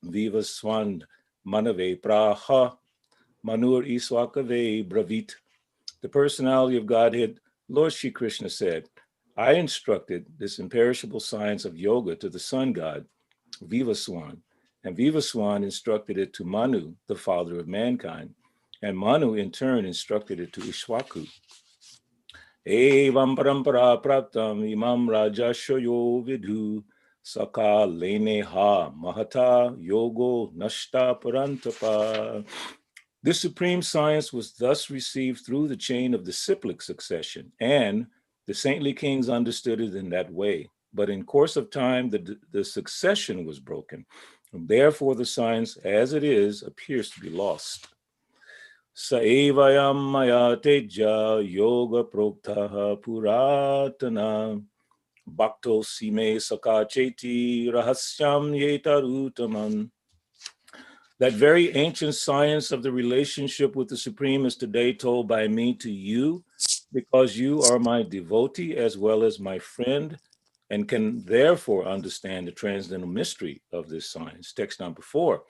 Viva Swan Manave Praha Manur Iswakave Bravit. The personality of Godhead, Lord Shri Krishna said, I instructed this imperishable science of yoga to the sun god, Vivaswan, and Vivaswan instructed it to Manu, the father of mankind, and Manu in turn instructed it to Ishwaku. Evam parampara praptam imam rajashoyo vidhu saka lene ha mahata yogo nashta parantapa. This supreme science was thus received through the chain of disciplic succession, and the saintly kings understood it in that way. But in course of time, the succession was broken. And therefore, the science, as it is, appears to be lost. Saevayam maya teja yoga proktaha puratana bhakto sime sakacheti rahasyam yetarutaman. That very ancient science of the relationship with the Supreme is today told by me to you, because you are my devotee as well as my friend, and can therefore understand the transcendental mystery of this science. Text number 4.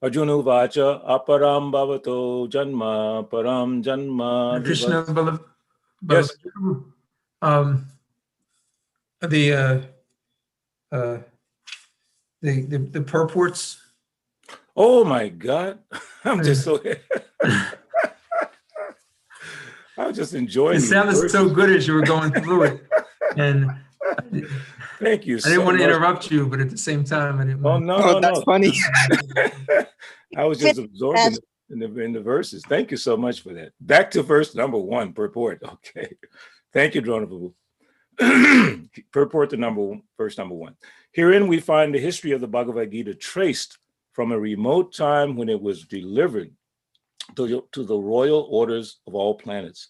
Arjuna Vacha aparam bhavato janma param janma Krishna vivat. Yes. The purports. Oh my God. I'm just so I was just enjoying it. It sounded verses. So good as you were going through it. And thank you. I didn't want to interrupt you, but at the same time, I didn't want no, that's funny. I was just absorbing in the verses. Thank you so much for that. Back to verse number 1, purport. Okay. Thank you, Drona Babu. Purport to verse number 1. Herein we find the history of the Bhagavad Gita traced from a remote time when it was delivered to the royal orders of all planets,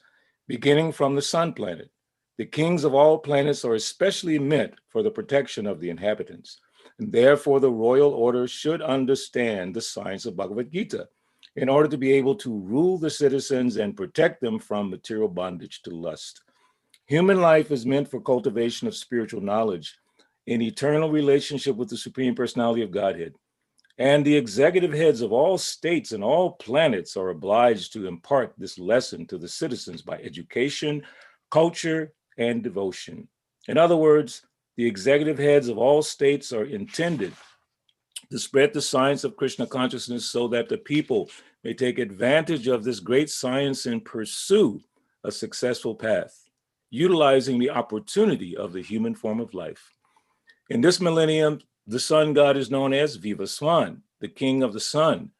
beginning from the sun planet. The kings of all planets are especially meant for the protection of the inhabitants, and therefore the royal order should understand the science of Bhagavad Gita in order to be able to rule the citizens and protect them from material bondage to lust. Human life is meant for cultivation of spiritual knowledge in eternal relationship with the Supreme Personality of Godhead. And the executive heads of all states and all planets are obliged to impart this lesson to the citizens by education, culture, and devotion. In other words, the executive heads of all states are intended to spread the science of Krishna consciousness so that the people may take advantage of this great science and pursue a successful path, utilizing the opportunity of the human form of life. In this millennium, the sun god is known as Vivaswan, the king of the sun,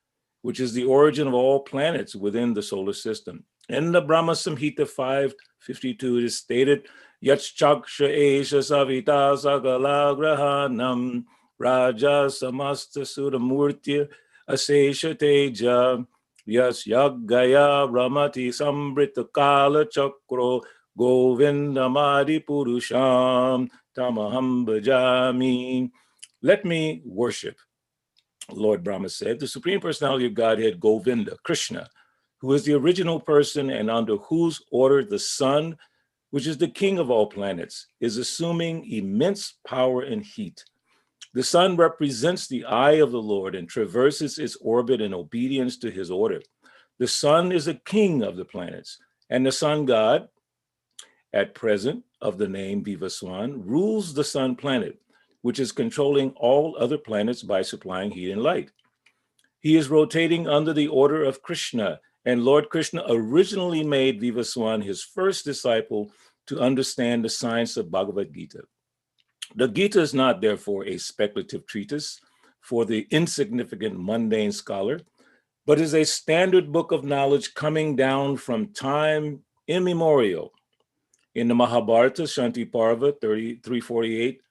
which is the origin of all planets within the solar system. In the Brahma Samhita 552, it is stated, Yachchaksha esha savita sagala grahanam raja samasta suramurtya asesha teja yas yaggaya ramati sambrita kala chakro govindamadi purusham tamaham bhajami. Let me worship, Lord Brahma said, the Supreme Personality of Godhead, Govinda, Krishna, who is the original person and under whose order the sun, which is the king of all planets, is assuming immense power and heat. The sun represents the eye of the Lord and traverses its orbit in obedience to his order. The sun is a king of the planets, and the sun god, at present of the name Vivaswan, rules the sun planet, which is controlling all other planets by supplying heat and light. He is rotating under the order of Krishna, and Lord Krishna originally made Vivaswan his first disciple to understand the science of Bhagavad Gita. The Gita is not, therefore, a speculative treatise for the insignificant mundane scholar, but is a standard book of knowledge coming down from time immemorial. In the Mahabharata, Shanti Parva 348,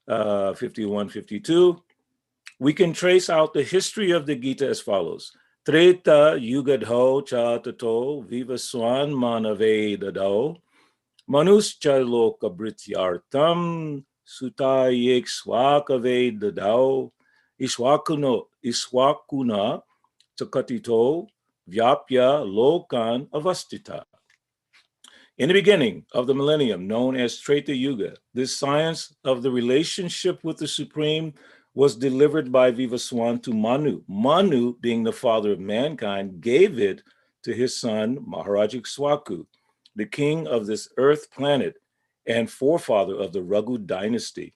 51-52, we can trace out the history of the Gita as follows. Treta yugadho cha tato vivaswan manave dadao manuscha loka brityartam sutayek swakave dadao iswakuna takatito vyapya lokan avastita. In the beginning of the millennium, known as Treta Yuga, this science of the relationship with the Supreme was delivered by Vivaswan to Manu. Manu, being the father of mankind, gave it to his son Maharaj Ikshwaku, the king of this earth planet and forefather of the Raghu dynasty,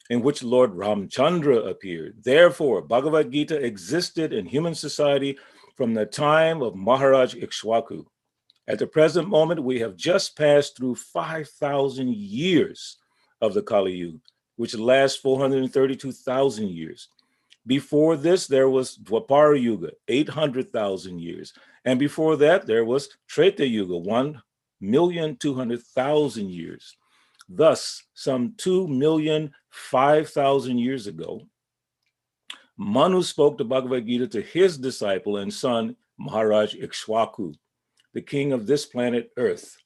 in which Lord Ramchandra appeared. Therefore, Bhagavad Gita existed in human society from the time of Maharaj Ikshwaku. At the present moment, we have just passed through 5,000 years of the Kali Yuga, which lasts 432,000 years. Before this, there was Dwapara Yuga, 800,000 years. And before that, there was Treta Yuga, 1,200,000 years. Thus, some 2,005,000 years ago, Manu spoke the Bhagavad Gita to his disciple and son, Maharaj Ikshwaku, the king of this planet Earth.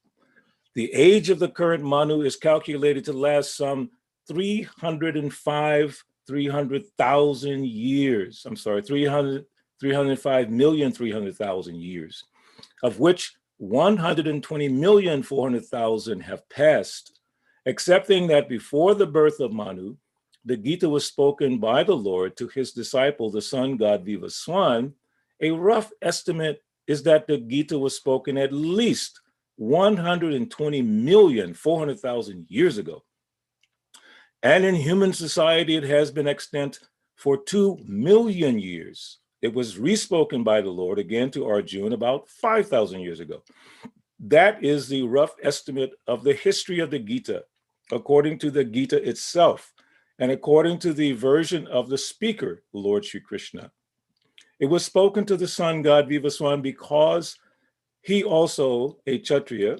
The age of the current Manu is calculated to last some 305,000 years. I'm sorry, 305,300,000 years, of which 120,400,000 have passed, accepting that before the birth of Manu, the Gita was spoken by the Lord to his disciple, the sun god Vivaswan. A rough estimate is that the Gita was spoken at least 120,400,000 years ago. And in human society, it has been extant for 2 million years. It was respoken by the Lord again to Arjuna about 5,000 years ago. That is the rough estimate of the history of the Gita, according to the Gita itself, and according to the version of the speaker, Lord Shri Krishna. It was spoken to the sun god Vivaswan because he also a Kshatriya,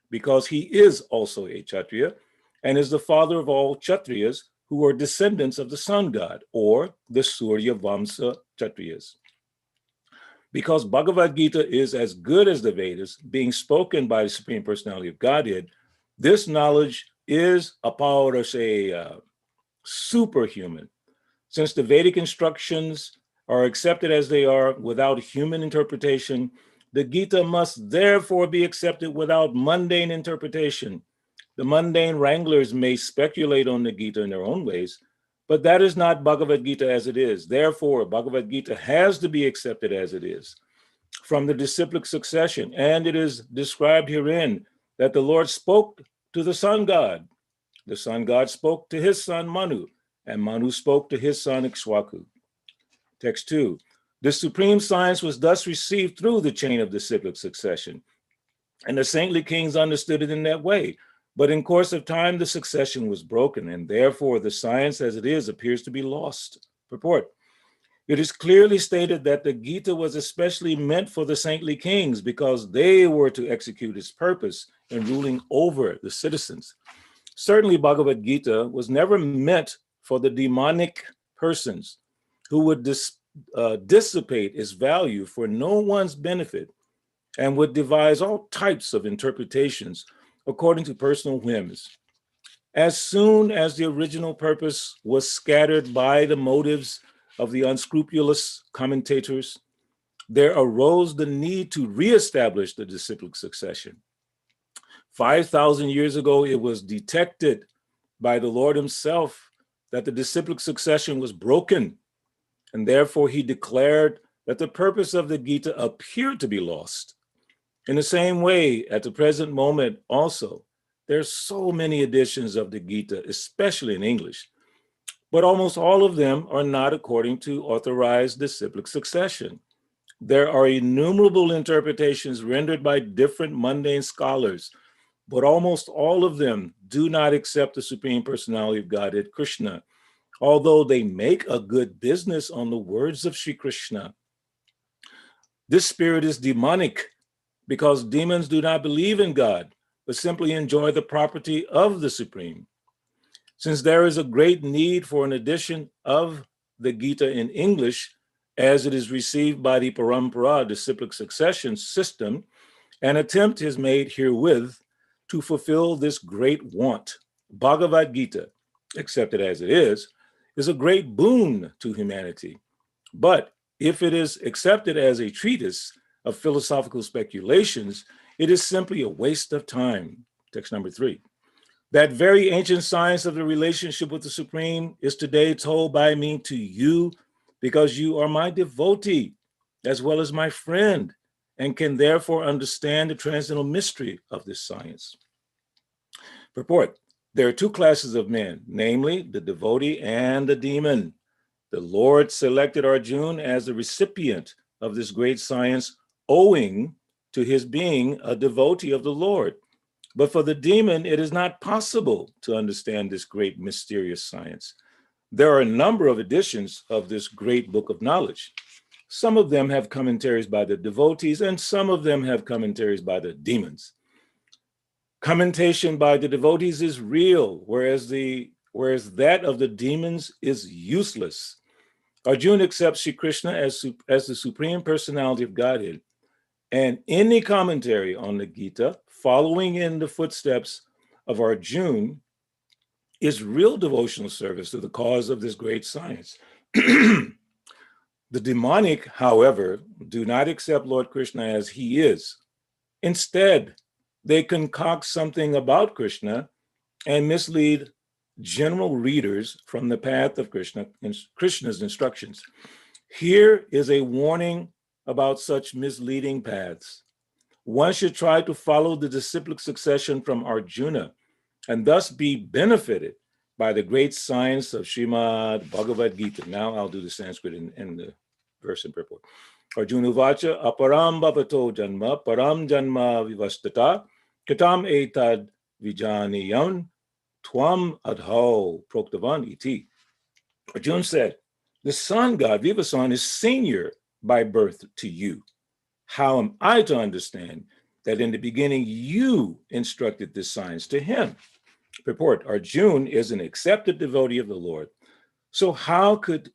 because he is also a Kshatriya, and is the father of all Kshatriyas who are descendants of the sun god, or the Surya Vamsa Kshatriyas. Because Bhagavad Gita is as good as the Vedas, being spoken by the Supreme Personality of Godhead, this knowledge is superhuman. Since the Vedic instructions are accepted as they are without human interpretation, the Gita must therefore be accepted without mundane interpretation. The mundane wranglers may speculate on the Gita in their own ways, but that is not Bhagavad Gita as it is. Therefore, Bhagavad Gita has to be accepted as it is from the disciplic succession. And it is described herein that the Lord spoke to the sun god. The sun god spoke to his son Manu, and Manu spoke to his son Ikshwaku. Text 2. The supreme science was thus received through the chain of disciplic succession, and the saintly kings understood it in that way. But in course of time, the succession was broken, and therefore the science as it is appears to be lost. Purport. It is clearly stated that the Gita was especially meant for the saintly kings because they were to execute its purpose in ruling over the citizens. Certainly, Bhagavad Gita was never meant for the demonic persons who would dissipate its value for no one's benefit and would devise all types of interpretations according to personal whims. As soon as the original purpose was scattered by the motives of the unscrupulous commentators, there arose the need to reestablish the disciplic succession. 5,000 years ago, it was detected by the Lord himself that the disciplic succession was broken, and therefore he declared that the purpose of the Gita appeared to be lost. In the same way, at the present moment also, there's so many editions of the Gita, especially in English, but almost all of them are not according to authorized disciplic succession. There are innumerable interpretations rendered by different mundane scholars, but almost all of them do not accept the Supreme Personality of Godhead, Krishna, although they make a good business on the words of Sri Krishna. This spirit is demonic because demons do not believe in God, but simply enjoy the property of the Supreme. Since there is a great need for an edition of the Gita in English, as it is received by the Parampara disciplic succession system, an attempt is made herewith to fulfill this great want. Bhagavad Gita, accepted as it is a great boon to humanity. But if it is accepted as a treatise of philosophical speculations, it is simply a waste of time. Text number 3. That very ancient science of the relationship with the Supreme is today told by me to you because you are my devotee as well as my friend and can therefore understand the transcendental mystery of this science. Purport: there are two classes of men, namely the devotee and the demon. The Lord selected Arjuna as the recipient of this great science owing to his being a devotee of the Lord. But for the demon, it is not possible to understand this great mysterious science. There are a number of editions of this great book of knowledge. Some of them have commentaries by the devotees, and some of them have commentaries by the demons. Commentation by the devotees is real, whereas that of the demons is useless. Arjuna accepts Sri Krishna as the Supreme Personality of Godhead, and any commentary on the Gita following in the footsteps of Arjuna is real devotional service to the cause of this great science. The demonic, however, do not accept Lord Krishna as he is. Instead, they concoct something about Krishna and mislead general readers from the path of Krishna's instructions. Here is a warning about such misleading paths. One should try to follow the disciplic succession from Arjuna and thus be benefited by the great science of Srimad Bhagavad Gita. Now I'll do the Sanskrit in the verse and purport. Arjuna vacha aparam bhavato janma param janma vivastata katam etad vijaniyam tvam adho proktavan iti. Arjuna said, the sun god, Vivasan, is senior by birth to you. How am I to understand that in the beginning you instructed this science to him? Purport: Arjuna is an accepted devotee of the Lord. So how could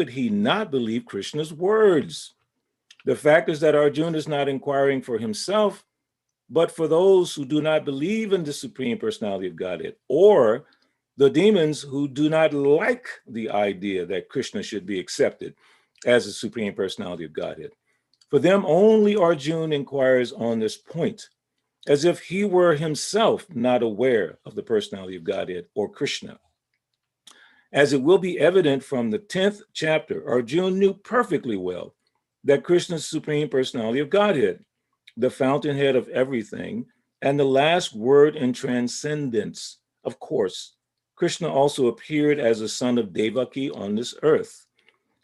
he not believe Krishna's words? The fact is that Arjuna is not inquiring for himself, but for those who do not believe in the Supreme Personality of Godhead, or the demons who do not like the idea that Krishna should be accepted as the Supreme Personality of Godhead. For them, only Arjuna inquires on this point, as if he were himself not aware of the personality of Godhead or Krishna. As it will be evident from the 10th chapter, Arjuna knew perfectly well that Krishna's Supreme Personality of Godhead, the fountainhead of everything, and the last word in transcendence. Of course, Krishna also appeared as a son of Devaki on this earth.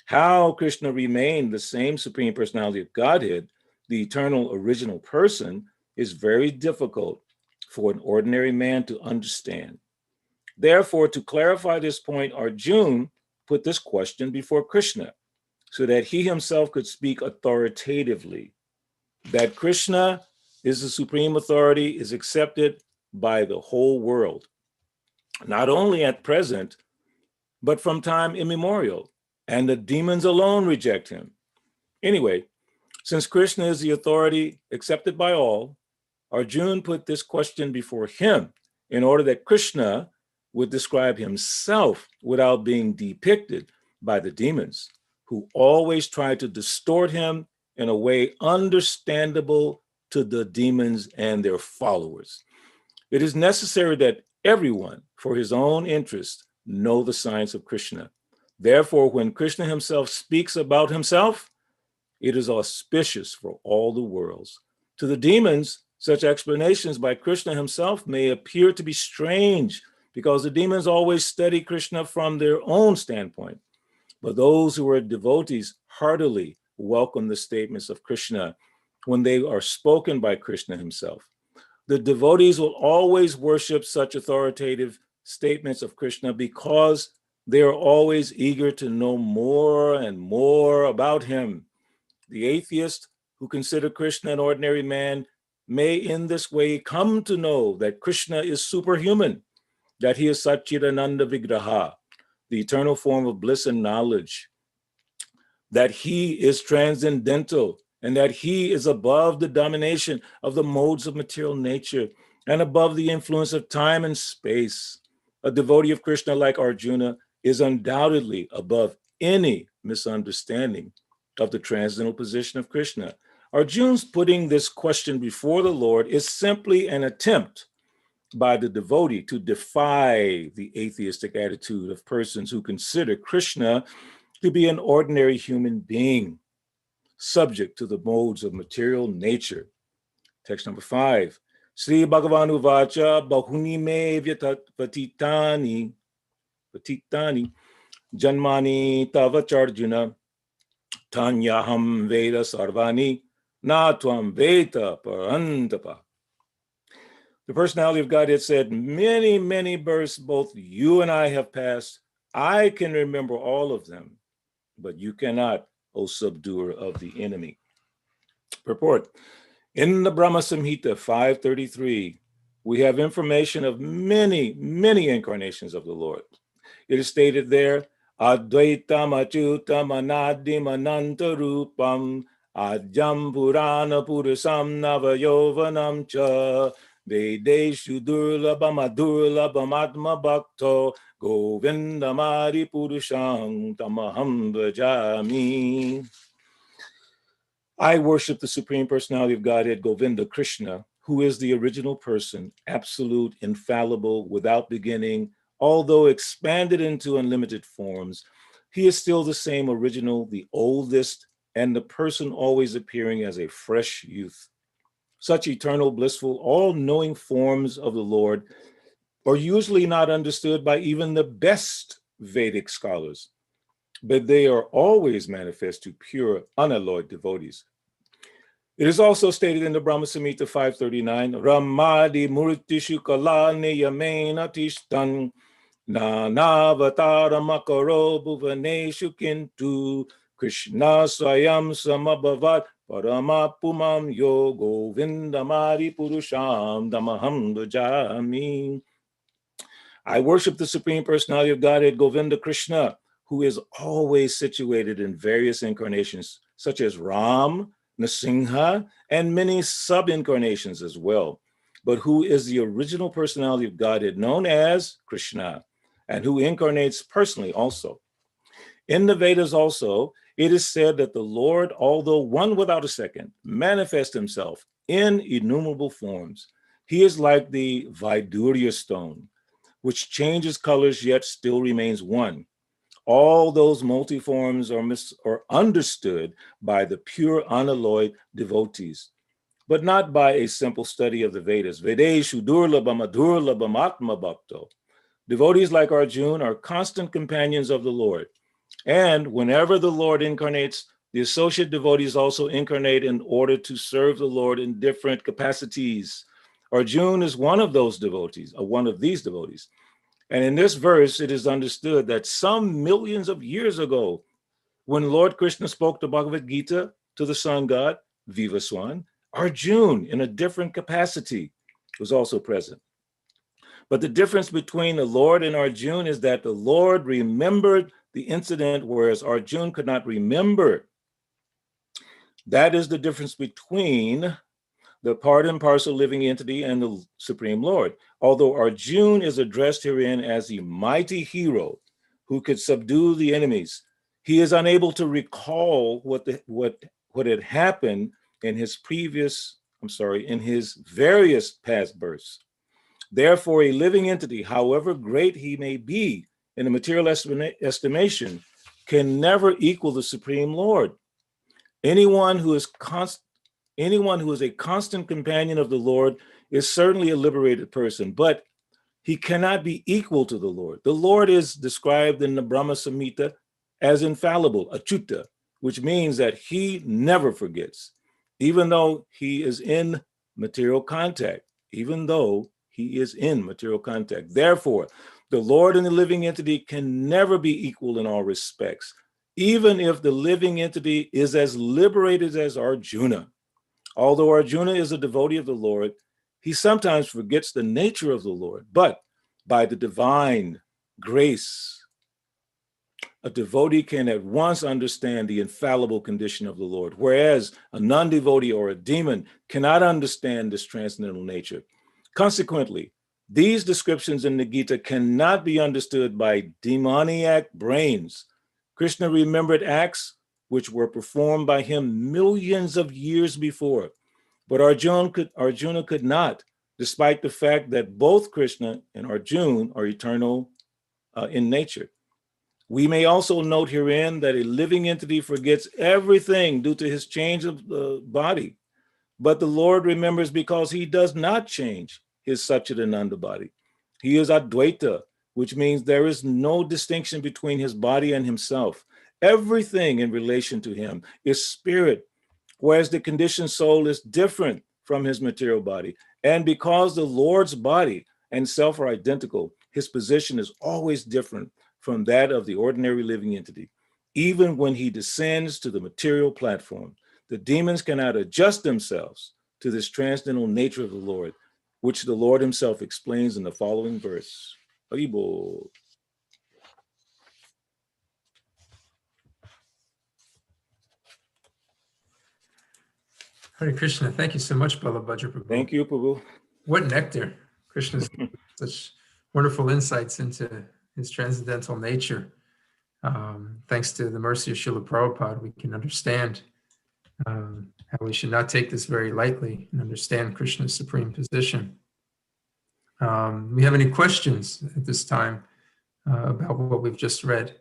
How Krishna remained the same Supreme Personality of Godhead, the eternal original person, is very difficult for an ordinary man to understand. Therefore, to clarify this point, Arjuna put this question before Krishna so that he himself could speak authoritatively. That Krishna is the supreme authority is accepted by the whole world, not only at present, but from time immemorial, and the demons alone reject him. Anyway, since Krishna is the authority accepted by all, Arjuna put this question before him in order that Krishna would describe himself without being depicted by the demons, who always try to distort him in a way understandable to the demons and their followers. It is necessary that everyone, for his own interest, know the science of Krishna. Therefore, when Krishna himself speaks about himself, it is auspicious for all the worlds. To the demons, such explanations by Krishna himself may appear to be strange because the demons always study Krishna from their own standpoint. But those who are devotees heartily welcome the statements of Krishna when they are spoken by Krishna himself. The devotees will always worship such authoritative statements of Krishna because they are always eager to know more and more about him. The atheist who consider Krishna an ordinary man may in this way come to know that Krishna is superhuman, that he is Satchidananda Vigraha, the eternal form of bliss and knowledge, that he is transcendental, and that he is above the domination of the modes of material nature and above the influence of time and space. A devotee of Krishna like Arjuna is undoubtedly above any misunderstanding of the transcendental position of Krishna. Arjuna's putting this question before the Lord is simply an attempt by the devotee to defy the atheistic attitude of persons who consider Krishna to be an ordinary human being, subject to the modes of material nature. Text number 5. Sri Bhagavan Uvacha Bahuni me vatitani janmani tavacharjuna tanyaham veda sarvani na tvam veda parantapa. The personality of Godhead said, many, many births both you and I have passed. I can remember all of them, but you cannot, O subduer of the enemy. Purport. In the Brahma Samhita 533, we have information of many, many incarnations of the Lord. It is stated there, Advaitam Achutam Anadim Ananta Rupam Ajam Purana Purusam Navayovanam Cha Vedeshu Durlabam Adurlabam Atma Bhakto Govindamari Purusham Tamaham Bhajami. I worship the Supreme Personality of Godhead, Govinda Krishna, who is the original person, absolute, infallible, without beginning. Although expanded into unlimited forms, he is still the same original, the oldest, and the person always appearing as a fresh youth. Such eternal, blissful, all-knowing forms of the Lord are usually not understood by even the best Vedic scholars, but they are always manifest to pure, unalloyed devotees. It is also stated in the Brahma Samhita 539, Ramadi Murtishu Kalani Yamena Tishtan Nanavatara Makaro Bhuvaneshu Kintu Krishna Swayam Samabhavat Paramapumam Yogo Vindamari Purusham Damaham Dajami. I worship the Supreme Personality of Godhead, Govinda Krishna, who is always situated in various incarnations, such as Ram, Nrsimha, and many sub-incarnations as well, but who is the original personality of Godhead known as Krishna, and who incarnates personally also. In the Vedas also, it is said that the Lord, although one without a second, manifests himself in innumerable forms. He is like the Vaidurya stone, which changes colors yet still remains one. All those multiforms are understood by the pure, unalloyed devotees, but not by a simple study of the Vedas. Vedeshu durlabham adurlabham atma bhakto. Devotees like Arjuna are constant companions of the Lord. And whenever the Lord incarnates, the associate devotees also incarnate in order to serve the Lord in different capacities. Arjuna is one of those devotees, one of these devotees. And in this verse, it is understood that some millions of years ago, when Lord Krishna spoke the Bhagavad Gita to the sun god, Vivaswan, Arjuna, in a different capacity, was also present. But the difference between the Lord and Arjuna is that the Lord remembered the incident, whereas Arjuna could not remember. That is the difference between the part and parcel living entity and the Supreme Lord. Although Arjuna is addressed herein as the mighty hero who could subdue the enemies, he is unable to recall what had happened in his various past births. Therefore, a living entity, however great he may be in the material estimation, can never equal the Supreme Lord. Anyone who is a constant companion of the Lord is certainly a liberated person, but he cannot be equal to the Lord. The Lord is described in the Brahma Samhita as infallible, achyuta, which means that he never forgets, even though he is in material contact, Therefore, the Lord and the living entity can never be equal in all respects, even if the living entity is as liberated as Arjuna. Although Arjuna is a devotee of the Lord, he sometimes forgets the nature of the Lord, but by the divine grace, a devotee can at once understand the infallible condition of the Lord, whereas a non-devotee or a demon cannot understand this transcendental nature. Consequently, these descriptions in the Gita cannot be understood by demoniac brains. Krishna remembered acts which were performed by him millions of years before, but Arjuna could not. despite the fact that both Krishna and Arjuna are eternal in nature. We may also note herein that a living entity forgets everything due to his change of the body, but the Lord remembers because he does not change his Satchidananda body. He is Advaita, which means there is no distinction between his body and himself. Everything in relation to him is spirit, whereas the conditioned soul is different from his material body. And because the Lord's body and self are identical, his position is always different from that of the ordinary living entity. Even when he descends to the material platform, the demons cannot adjust themselves to this transcendental nature of the Lord, which the Lord himself explains in the following verse. Haribol. Hare Krishna. Thank you so much, Balabhadra Prabhu. Thank you, Prabhu. What nectar. Krishna's such wonderful insights into his transcendental nature. Thanks to the mercy of Srila Prabhupada, we can understand how we should not take this very lightly and understand Krishna's supreme position. We have any questions at this time about what we've just read?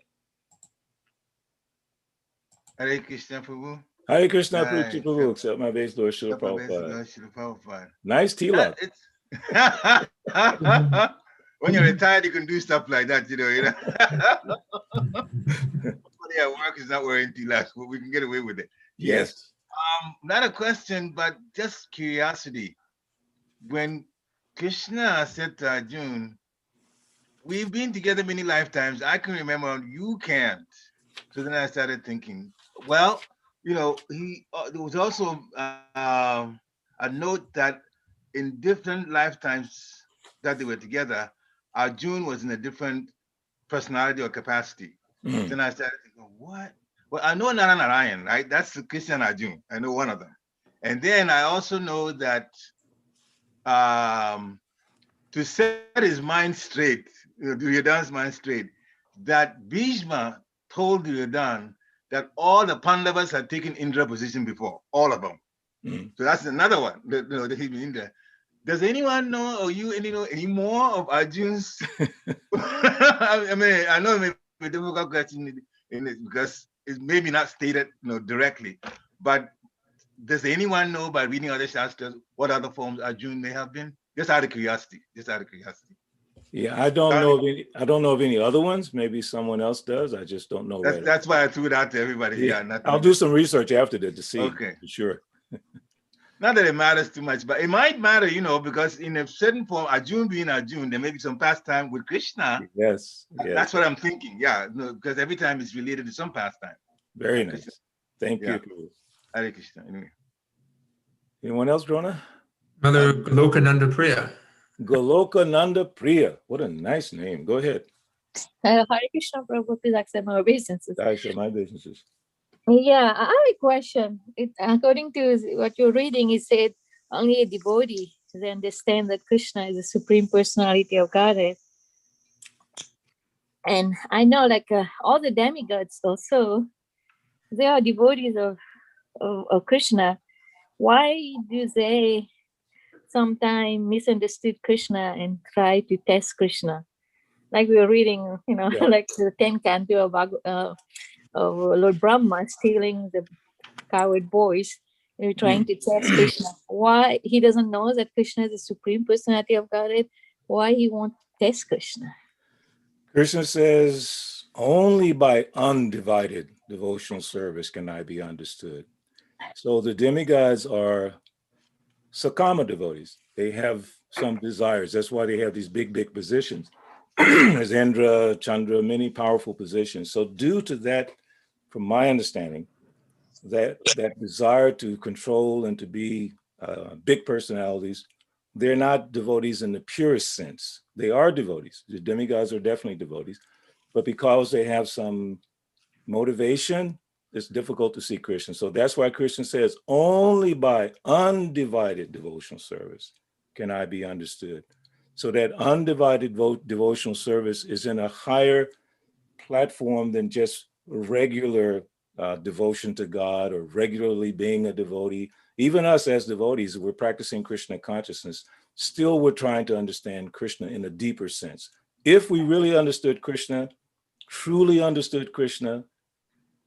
Hare Krishna, Prabhu. Hare Krishna, Prabhu. Accept my base, Lord Srila Prabhupada. Nice tilak. When you're retired, you can do stuff like that, you know. Somebody at work is not wearing tilak, but we can get away with it. Yes. Not a question, but just curiosity. When Krishna said to Arjuna, we've been together many lifetimes. I can remember, you can't. So then I started thinking, well, you know, there was also a note that in different lifetimes that they were together, Arjuna was in a different personality or capacity. Then I started thinking, what? Well, I know Narayan, right? That's the Krishna Arjuna. I know one of them. And then I also know that to set his mind straight, Duryodhana's mind straight, that Bhishma told Duryodhana that all the Pandavas had taken Indra position before, all of them. So that's another one that he's been in there. Does anyone know, or you know any more of Arjuna's? I mean, I know it may be a difficult question in it because it's maybe not stated, directly. But does anyone know by reading other shastras what other forms Arjuna may have been? Just out of curiosity. Yeah, I don't know of any. I don't know of any other ones. Maybe someone else does. I just don't know. That's why I threw it out to everybody. Yeah, I'll do some research after that to see. Okay, for sure. Not that it matters too much, but it might matter, because in a certain form, Arjuna being Arjuna, there may be some pastime with Krishna. Yes. That's what I'm thinking. Yeah, because every time it's related to some pastime. Very nice. Krishna. Thank you. Hare Krishna. Anyway. Anyone else, Drona? Mother Golokananda Priya. Golokananda Priya. What a nice name. Go ahead. Hare Krishna, Prabhu. Please accept my obeisances. I accept my obeisances. Yeah, I have a question. According to what you're reading, it said only a devotee to understand that Krishna is the supreme personality of Godhead. And I know, all the demigods also, they are devotees of Krishna. Why do they sometimes misunderstood Krishna and try to test Krishna? Like we were reading, like the 10th canto of Lord Brahma stealing the coward boys, trying to test Krishna. Why he doesn't know that Krishna is the supreme personality of Godhead? Why he won't test Krishna? Krishna says, only by undivided devotional service can I be understood. So the demigods are Sakama devotees. They have some desires. That's why they have these big positions. There's Indra, Chandra, many powerful positions. So due to that, from my understanding, that desire to control and to be big personalities, they're not devotees in the purest sense. They are devotees. The demigods are definitely devotees. But because they have some motivation, it's difficult to see Krishna. So that's why Krishna says, only by undivided devotional service can I be understood. So that undivided devotional service is in a higher platform than just regular devotion to God or regularly being a devotee. Even us as devotees, we're practicing Krishna consciousness. still we're trying to understand Krishna in a deeper sense. If we really understood Krishna, truly understood Krishna,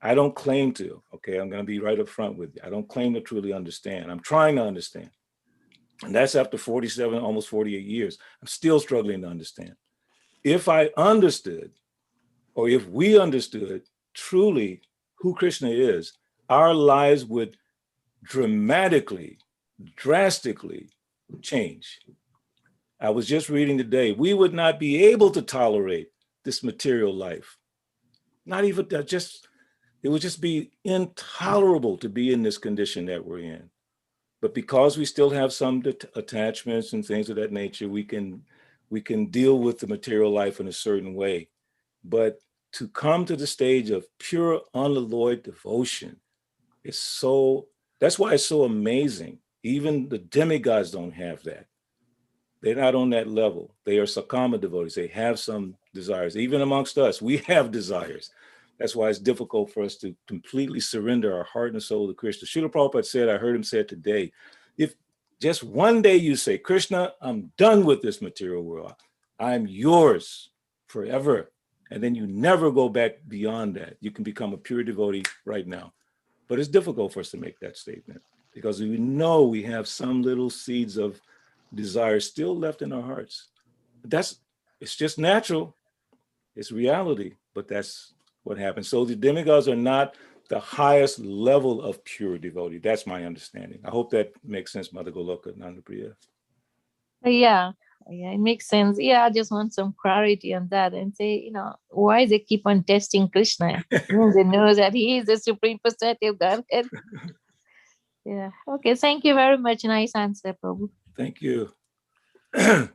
I don't claim to, okay, I'm going to be right up front with you. I don't claim to truly understand. I'm trying to understand. And that's after 47, almost 48 years. I'm still struggling to understand. If I understood, or if we understood truly who Krishna is, our lives would drastically change. I was just reading today, we would not be able to tolerate this material life. Not even just, it would just be intolerable to be in this condition that we're in. But because we still have some attachments and things of that nature, we can deal with the material life in a certain way. But to come to the stage of pure, unalloyed devotion is so, that's why it's so amazing. Even the demigods don't have that. They're not on that level. They are Sakama devotees. They have some desires. Even amongst us, we have desires. That's why it's difficult for us to completely surrender our heart and soul to Krishna. Srila Prabhupada said, I heard him say it today, if just one day you say, Krishna, I'm done with this material world. I'm yours forever. And then you never go back beyond that. You can become a pure devotee right now. But it's difficult for us to make that statement because we know we have some little seeds of desire still left in our hearts. It's just natural. It's reality, but that's what happens. So the demigods are not the highest level of pure devotee. That's my understanding. I hope that makes sense, Mother Goloka Nandapriya. Yeah, it makes sense. Yeah, I just want some clarity on that and say, why they keep on testing Krishna? They know that he is the supreme personality of Godhead. Yeah. Okay. Thank you very much. Nice answer, Prabhu. Thank you. Hare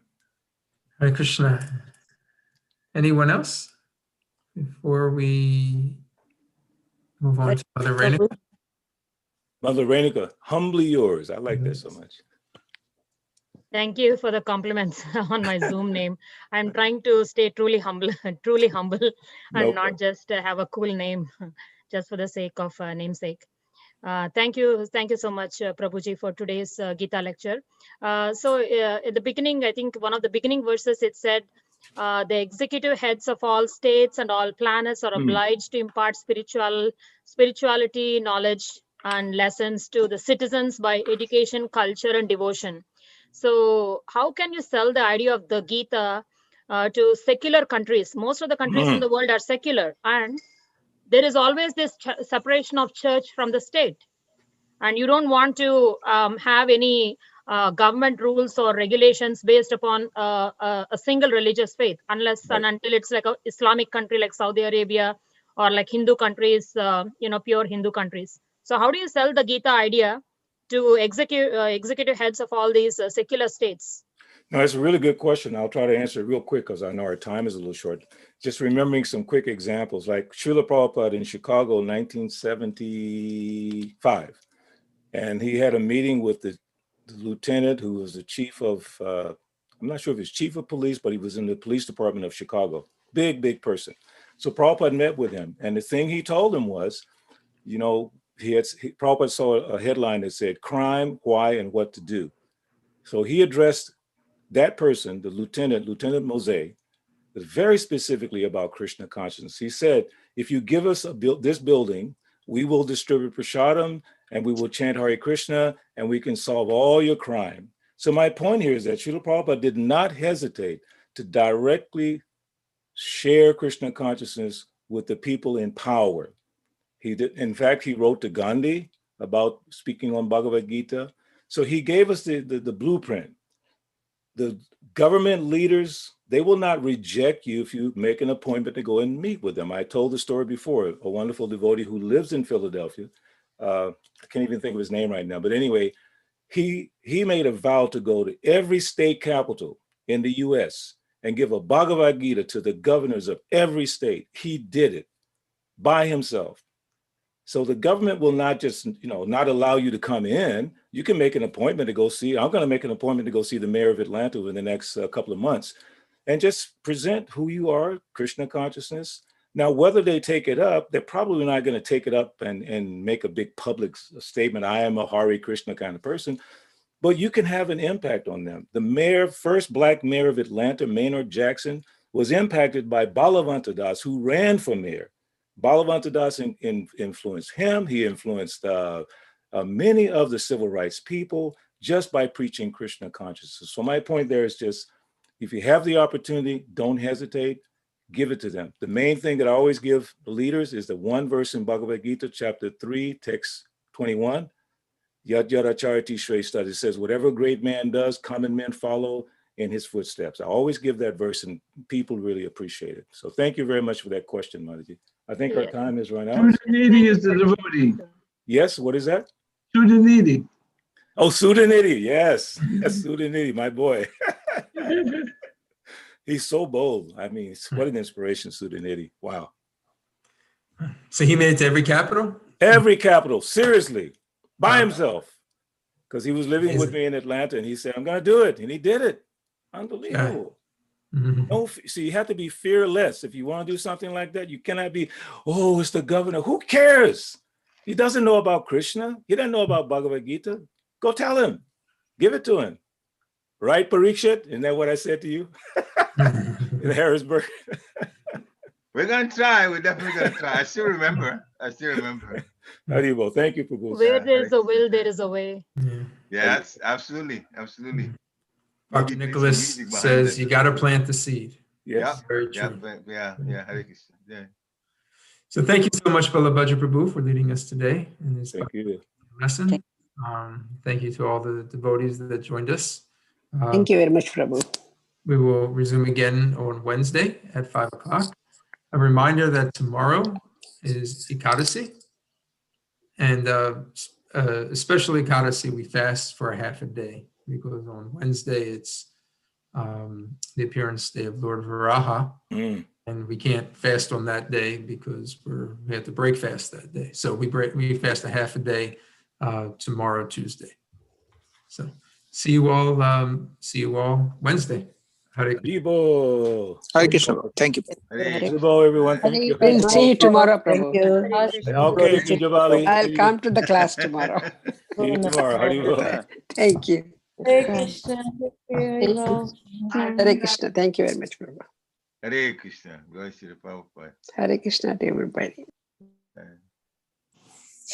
Krishna. Anyone else before we move on to Mother Renuka? Mother Renuka, humbly yours. I like that so much. Thank you for the compliments on my Zoom name. I'm trying to stay truly humble, and not just have a cool name just for the sake of namesake. Thank you so much, Prabhuji, for today's Gita lecture. So at the beginning, I think one of the beginning verses, it said, the executive heads of all states and all planets are obliged to impart spirituality, knowledge, and lessons to the citizens by education, culture, and devotion. So how can you sell the idea of the Gita to secular countries? Most of the countries in the world are secular, and there is always this separation of church from the state. And you don't want to have any government rules or regulations based upon a single religious faith, unless and until it's like an Islamic country like Saudi Arabia or like Hindu countries, pure Hindu countries. So how do you sell the Gita idea to executive heads of all these secular states? No, that's a really good question. I'll try to answer it real quick because I know our time is a little short. Just remembering some quick examples, like Srila Prabhupada in Chicago, 1975. And he had a meeting with the lieutenant who was the chief of, I'm not sure if he's chief of police, but he was in the police department of Chicago. Big person. So Prabhupada met with him. And the thing he told him was, Prabhupada saw a headline that said crime, why, and what to do. So he addressed that person, the Lieutenant Mose, very specifically about Krishna consciousness. He said, if you give us this building, we will distribute prasadam and we will chant Hare Krishna and we can solve all your crime. So my point here is that Srila Prabhupada did not hesitate to directly share Krishna consciousness with the people in power. He did, in fact, he wrote to Gandhi about speaking on Bhagavad Gita. So he gave us the blueprint. The government leaders, they will not reject you if you make an appointment to go and meet with them. I told the story before, a wonderful devotee who lives in Philadelphia. I can't even think of his name right now, but anyway, he made a vow to go to every state capital in the US and give a Bhagavad Gita to the governors of every state. He did it by himself. So the government will not just, not allow you to come in. You can make an appointment to go see. I'm going to make an appointment to go see the mayor of Atlanta in the next couple of months and just present who you are, Krishna consciousness. Now, whether they take it up, they're probably not going to take it up and make a big public statement. I am a Hare Krishna kind of person. but you can have an impact on them. The mayor, first black mayor of Atlanta, Maynard Jackson, was impacted by Balavanta Das, who ran for mayor. Balavanta Das influenced him. He influenced many of the civil rights people just by preaching Krishna consciousness. So my point there is just, if you have the opportunity, don't hesitate, give it to them. The main thing that I always give the leaders is the one verse in Bhagavad Gita, chapter 3, text 21. Yat yat acharati shrestha. It says, whatever a great man does, common men follow in his footsteps. I always give that verse and people really appreciate it. So thank you very much for that question, Mataji. I think our time is run out. Sudanidi is the devotee. Yes, what is that? Sudanidi. Oh, Sudanidi, yes. Yes, Sudanidi, my boy. He's so bold. I mean, what an inspiration, Sudanidi. Wow. So he made it to every capital? Every capital, seriously, by himself. Because he was living with me in Atlanta and he said, I'm going to do it. And he did it. Unbelievable. No, see, you have to be fearless. If you want to do something like that, you cannot be, oh, it's the governor. Who cares? He doesn't know about Krishna. He doesn't know about Bhagavad Gita. Go tell him. Give it to him. Right, Parikshit? Isn't that what I said to you in Harrisburg? We're going to try. We're definitely going to try. I still remember. Haribol. Thank you, Prabhu. Where there is a will, there is a way. Yes, absolutely. Dr. Nicholas says you got to plant the seed. Yes. Very true. Yeah. Hare Krishna. Yeah. So thank you so much, Balabhadra Prabhu, for leading us today in this lesson. Thank you to all the devotees that joined us. Thank you very much, Prabhu. We will resume again on Wednesday at 5 o'clock. A reminder that tomorrow is Ekadasi, and especially Ekadasi, we fast for a half a day, because on Wednesday it's the appearance day of Lord Varaha, and we can't fast on that day because we have to break fast that day. So we fast a half a day tomorrow, Tuesday. So see you all Wednesday. Hare Krishna. Thank you. Haribol, everyone. Thank you. We'll see you tomorrow, Prabhu. Okay, Kijabali. I'll come to the class tomorrow. See you tomorrow. Haribol. Thank you. Hare Krishna. Hare Krishna. Thank you very much, Prabhu. Hare Krishna. Glory to the Prabhupada. Hare Krishna to everybody.